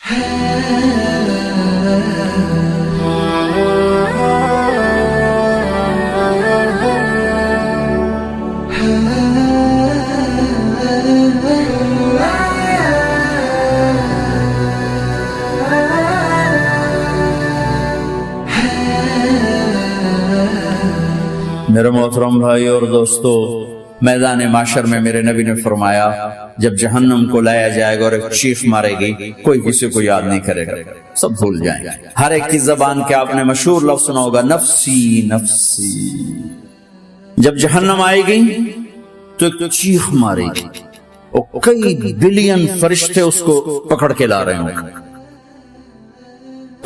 میرے محترم بھائی اور دوستو، میدان معاشر میں میرے نبی نے فرمایا جب جہنم کو لایا جائے گا اور ایک چیخ مارے گی، کوئی کسی کو یاد نہیں کرے گا، سب بھول جائیں گے۔ ہر ایک کی زبان کے آپ نے مشہور لفظ سنا ہوگا، نفسی نفسی۔ جب جہنم آئے گی تو ایک چیخ مارے گی اور کئی بلین فرشتے اس کو پکڑ کے لا رہے ہوں گے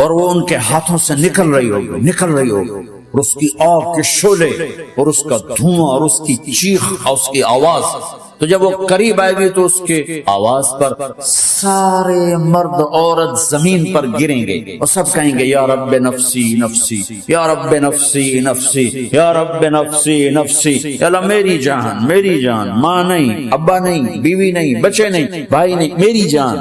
اور وہ ان کے ہاتھوں سے نکل رہی ہوگی اور اس کی آگ کے شعلے اور اس کا دھواں اور اس کی چیخ اور اس کی آواز۔ تو جب وہ قریب آئے گی تو اس کے آواز پر سارے مرد عورت زمین پر گریں گے اور سب کہیں گے یا رب نفسی نفسی، یا رب نفسی نفسی، یا رب نفسی نفسی۔ یا اللہ میری جان، ماں نہیں، ابا نہیں، بیوی نہیں، بچے نہیں، بھائی نہیں، میری جان۔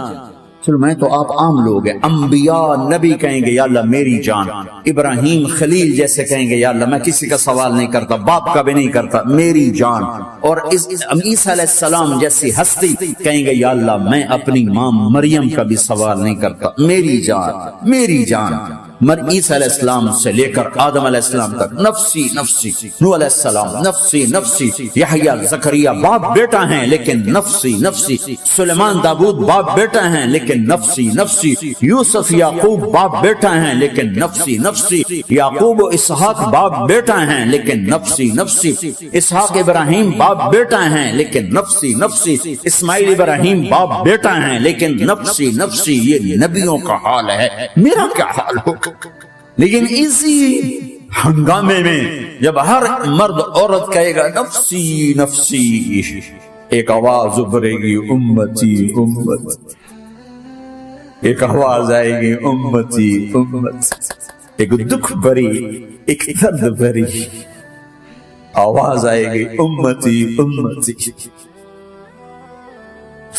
چلو میں تو آپ عام لوگ ہیں، انبیاء نبی کہیں گے یا اللہ میری جان، ابراہیم خلیل جیسے کہیں گے یا اللہ میں کسی کا سوال نہیں کرتا، باپ کا بھی نہیں کرتا، میری جان۔ اور عیسیٰ علیہ السلام جیسی ہستی کہیں گے یا اللہ میں اپنی ماں مریم کا بھی سوال نہیں کرتا، میری جان میری جان۔ عیسیٰ علیہ السلام سے لے کر آدم علیہ السلام تک نفسی نفسی، نوح علیہ السلام نفسی نفسی، یحییٰ زکریا باپ بیٹا ہیں لیکن نفسی نفسی، سلیمان داؤد باپ بیٹا ہیں لیکن نفسی نفسی، یوسف یعقوب باپ بیٹا ہیں لیکن نفسی نفسی، یعقوب و اسحاق باپ بیٹا ہیں لیکن نفسی نفسی، اسحاق ابراہیم باپ بیٹا ہیں لیکن نفسی نفسی، اسماعیل ابراہیم باپ بیٹا ہیں لیکن نفسی نفسی۔ یہ نبیوں کا حال ہے، میرا کیا حال ہوگا؟ لیکن اسی ہنگامے میں جب ہر مرد عورت کہے گا نفسی نفسی، ایک آواز ابھرے گی امتی امتی، ایک آواز آئے گی امتی امتی، ایک دکھ بھری ایک درد بھری آواز آئے گی امتی امتی۔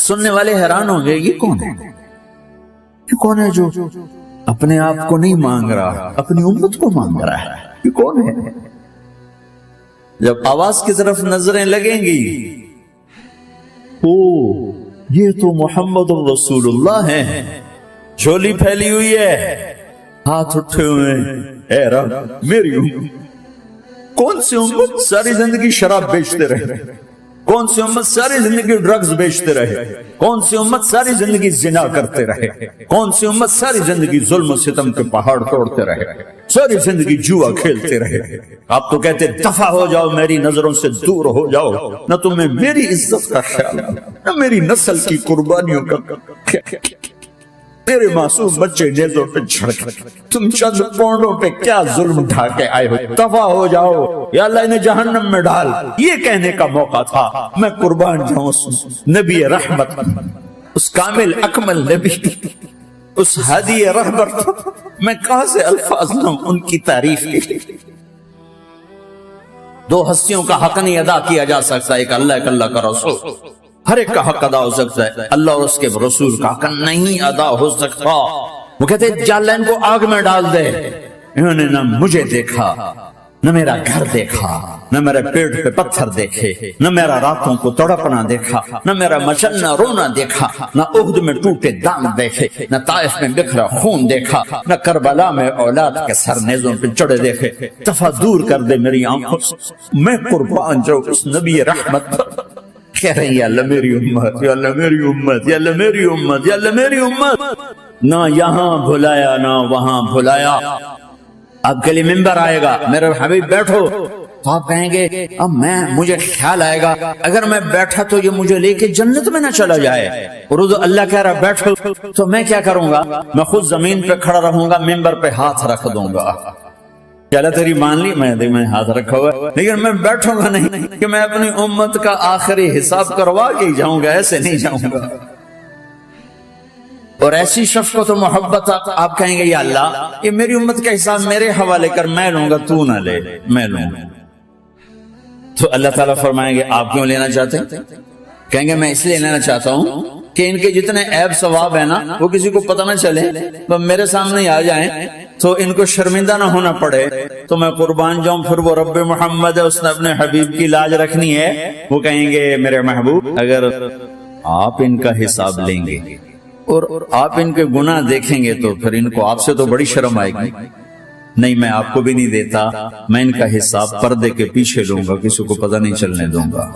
سننے والے حیران ہوں گے یہ کون ہے؟ یہ کون ہے جو اپنے آپ کو نہیں مانگ رہا، اپنی امت کو مانگ رہا ہے؟ یہ کون ہے؟ جب آواز کی طرف نظریں لگیں گی، او یہ تو محمد رسول اللہ ہے، جھولی پھیلی ہوئی ہے، ہاتھ اٹھے ہوئے ہیں، اے رب میری امت۔ کون سی امت ساری زندگی شراب بیچتے رہے؟ کون سی امت ساری زندگی ڈرگز بیچتے رہے؟ کون سی امت ساری زندگی زنا کرتے رہے؟ کون سی امت ساری زندگی ظلم و ستم کے پہاڑ توڑتے رہے؟ ساری زندگی جوا کھیلتے رہے؟ آپ تو کہتے دفع ہو جاؤ، میری نظروں سے دور ہو جاؤ، نہ تمہیں میری عزت کا خیال، نہ میری نسل کی قربانیوں کا، میرے معصوم بچے نیزوں پہ جھڑ کے تم چند پونڈوں پہ کیا ظلم ڈھا کے آئے ہو، دفع ہو جاؤ، یا اللہ انہیں جہنم میں ڈال۔ یہ کہنے کا موقع تھا، میں قربان جاؤں نبی رحمت، اس کامل اکمل نبی، اس ہادی رہبر، میں کہاں سے الفاظ لوں ان کی تعریف کے؟ دو ہستیوں کا حق نہیں ادا کیا جا سکتا، ایک اللہ، ایک اللہ کا رسول۔ ہر ایک کا حق ادا ہو سکتا ہے، اللہ اور اس کے رسول کا حق نہیں ادا ہو سکتا۔ وہ کہتے جا اللہ ان کو آگ میں ڈال دے، انہوں نے نہ مجھے دیکھا، نہ میرا گھر دیکھا، نہ میرے پیٹ پہ پتھر دیکھے، نہ میرا راتوں کو تڑپنا دیکھا، نہ میرا مچلنا رونا دیکھا، نہ احد میں ٹوٹے دان دیکھے، نہ طائف میں بکھرا خون دیکھا، نہ کربلا میں اولاد کے سر نیزوں پہ چڑھے دیکھے۔ دفع دور کر دے میری آنکھوں سے، میں قربان جاؤں اس نبی رحمت پر۔ کہہ رہے ہیں یا اللہ میری امت، یا اللہ میری امت، یا اللہ میری امت، یا اللہ میری امت۔ نہ یہاں بھلایا نہ وہاں بھلایا۔ اب کے لیے ممبر آئے گا، میرے حبیب بیٹھو، تو آپ کہیں گے اب مجھے خیال آئے گا اگر میں بیٹھا تو یہ مجھے لے کے جنت میں نہ چلا جائے، اور اللہ کہہ رہا بیٹھو تو میں کیا کروں گا؟ میں خود زمین پہ کھڑا رہوں گا، ممبر پہ ہاتھ رکھ دوں گا، کہ اللہ تیری مان لی، میں ہاتھ رکھا ہوا ہے، لیکن میں بیٹھوں گا نہیں کہ میں اپنی امت کا آخری حساب کروا کے جاؤں گا، ایسے نہیں جاؤں گا۔ اور ایسی شفقت و محبت آپ کہیں گے یا اللہ یہ میری امت کا حساب میرے حوالے کر، میں لوں گا، تو نہ لے، میں لوں گا۔ تو اللہ تعالیٰ فرمائیں گے آپ کیوں لینا چاہتے ہیں؟ کہیں گے میں اس لیے لینا چاہتا ہوں کہ ان کے جتنے عیب ثواب ہے نا وہ کسی کو پتہ نہ چلے، وہ میرے سامنے ہی آ جائیں تو ان کو شرمندہ نہ ہونا پڑے، تو میں قربان جاؤں۔ پھر وہ رب محمد ہے، اس نے اپنے حبیب کی لاج رکھنی ہے، وہ کہیں گے میرے محبوب اگر آپ ان کا حساب لیں گے اور آپ ان کے گناہ دیکھیں گے تو پھر ان کو آپ سے تو بڑی شرم آئے گی، نہیں میں آپ کو بھی نہیں دیتا، میں ان کا حساب پردے کے پیچھے لوں گا، کسی کو پتہ نہیں چلنے دوں گا۔